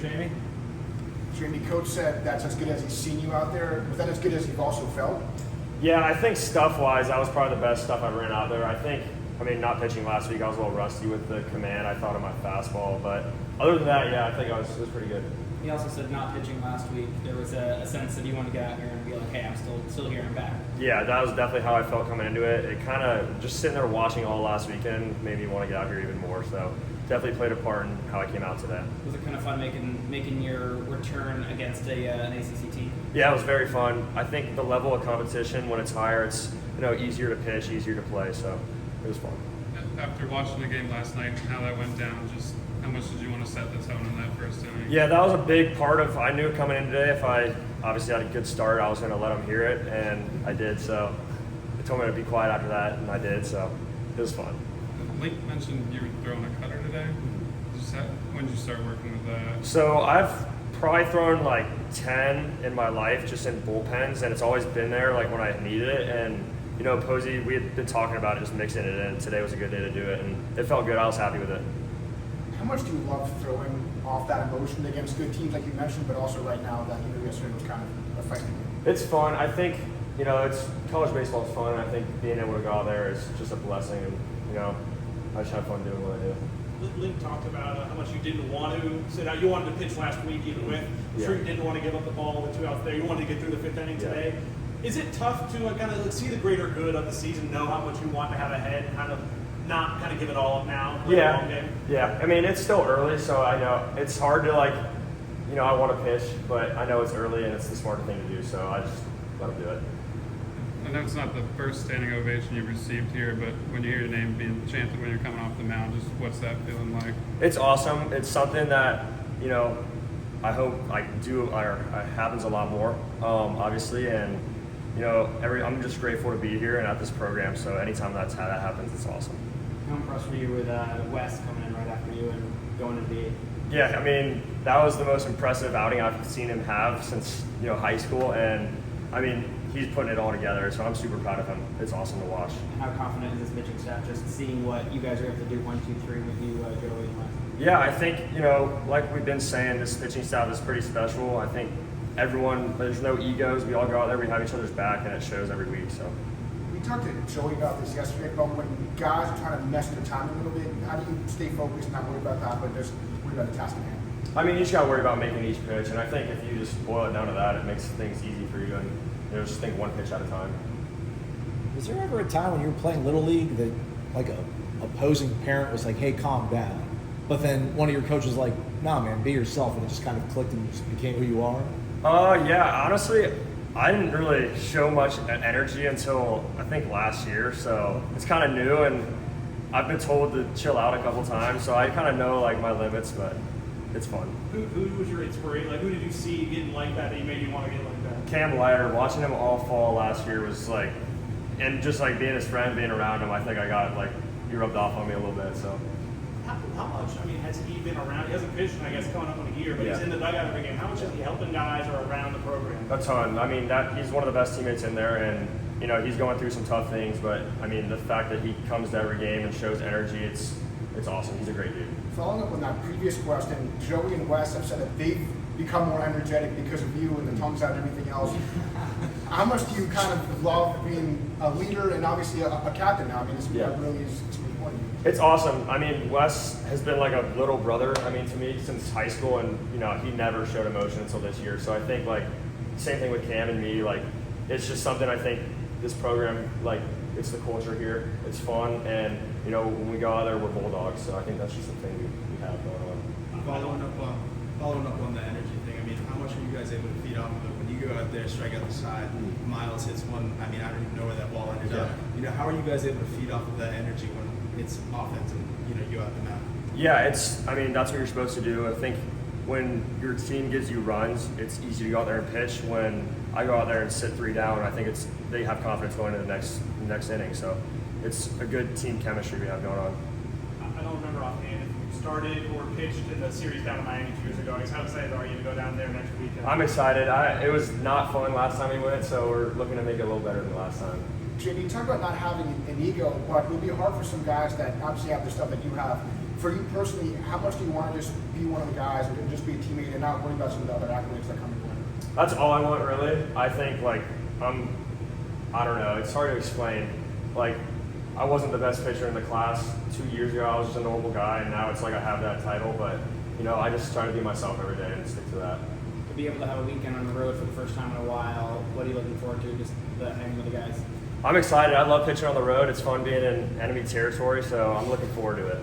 Jamie. Jamie, coach said that's as good as he's seen you out there. Was that as good as you've also felt? Yeah, I think stuff-wise, that was probably the best stuff I ran out there. I mean, not pitching last week, I was a little rusty with the command. I thought of my fastball, but other than that, yeah, I think it was pretty good. He also said not pitching last week, there was a sense that you wanted to get out here and be like, hey, I'm still here and back. Yeah, that was definitely how I felt coming into it. It kind of, just sitting there watching all last weekend made me want to get out here even more. So definitely played a part in how I came out today. Was it kind of fun making your return against an ACC team? Yeah, it was very fun. I think the level of competition, when it's higher, it's easier to pitch, easier to play. So it was fun. After watching the game last night and how that went down, just how much did you want to set the tone in that first inning? Yeah, that was a big part of, I knew coming in today, if I obviously had a good start, I was going to let them hear it, and I did. So they told me to be quiet after that, and I did. So it was fun. Link mentioned you were throwing a cutter today. When did you start working with that? So I've probably thrown like 10 in my life just in bullpens, and it's always been there like when I needed it. And Posey, we had been talking about it, just mixing it in. Today was a good day to do it, and it felt good. I was happy with it. How much do you love throwing off that emotion against good teams like you mentioned, but also right now that yesterday was kind of affecting you? It's fun. I think it's college baseball is fun, and I think being able to go out there is just a blessing. And I just have fun doing what I do. Link talked about how much you didn't want to sit out. You wanted to pitch last week, even with sure you didn't want to give up the ball with 2 outs there. You wanted to get through the 5th inning today. Is it tough to kind of see the greater good of the season, know how much you want to have ahead, and kind of not kind of give it all up now? Yeah. I mean, it's still early, so I know it's hard to I want to pitch, but I know it's early and it's the smarter thing to do, so I just let them do it. I know it's not the first standing ovation you've received here, but when you hear your name being chanted when you're coming off the mound, just what's that feeling like? It's awesome. It's something that I hope happens a lot more, obviously, and I'm just grateful to be here and at this program. So anytime that happens, it's awesome. How impressed were you with Wes coming in right after you and going into the 8th? Yeah, I mean, that was the most impressive outing I've seen him have since high school, and I mean, he's putting it all together. So I'm super proud of him. It's awesome to watch. And how confident is this pitching staff just seeing what you guys are able to do 1, 2, 3 with you, Joey and Wes? Yeah, I think like we've been saying, this pitching staff is pretty special. I think everyone, there's no egos. We all go out there, we have each other's back, and it shows every week. So We talked to Joey about this yesterday, but when guys are trying to mess with the time a little bit, how do you stay focused and not worry about that, but just worry about the task at hand? I mean, you just got to worry about making each pitch, and I think if you just boil it down to that, it makes things easy for you, and just think one pitch at a time. Was there ever a time when you were playing Little League that like a opposing parent was like, hey, calm down, but then one of your coaches was like, nah, man, be yourself, and it just kind of clicked and you just became who you are? Yeah, honestly, I didn't really show much energy until I think last year, so it's kind of new, and I've been told to chill out a couple times, so I kind of know like my limits, but it's fun. Who was your inspiration? Like, who did you see getting like that made you want to get like that? Cam Leiter, watching him all fall last year was like, and just like being his friend, being around him, I think I got he rubbed off on me a little bit, so. How much, has he been around? He hasn't pitched, I guess, coming up on a year, but he's in the dugout every game. How much is he helping guys or around the program? A ton. I mean, he's one of the best teammates in there, and he's going through some tough things, but I mean, the fact that he comes to every game and shows energy, it's awesome. He's a great dude. Following up on that previous question, Joey and Wes have said that they've become more energetic because of you and the tongues out and everything else. How much do you kind of love being a leader and obviously a captain now? I mean, that really is important. It's awesome. I mean, Wes has been like a little brother, to me since high school, and he never showed emotion until this year. So I think same thing with Cam and me. It's just something I think this program it's the culture here. It's fun, and when we go out there, we're bulldogs. So I think that's just the thing we have going on. Following up on the energy thing, I mean, how much are you guys able to feed off of it? When you go out there, strike out the side, Miles hits one, I don't even know where that ball ended up. How are you guys able to feed off of that energy when it's offense and, you out the mound? Yeah, that's what you're supposed to do. I think when your team gives you runs, it's easy to go out there and pitch. When I go out there and sit 3 down, I think they have confidence going into the next inning. So it's a good team chemistry we have going on. I don't remember offhand if you started or pitched in the series down in Miami 2 years ago. How excited are you to go down there next weekend? I'm excited. It was not fun last time we went, so we're looking to make it a little better than last time. Jamie, you talk about not having an ego, but it would be hard for some guys that obviously have the stuff that you have for you personally, how much do you want to just be one of the guys or just be a teammate and not worry about some of the other accolades that come with it? That's all I want, really. I think, like, I don't know, it's hard to explain. Like, I wasn't the best pitcher in the class 2 years ago. I was just a normal guy, and now it's like I have that title. But, you know, I just try to be myself every day and stick to that. To be able to have a weekend on the road for the first time in a while, what are you looking forward to? Just the hanging with the guys? I'm excited. I love pitching on the road. It's fun being in enemy territory, so I'm looking forward to it.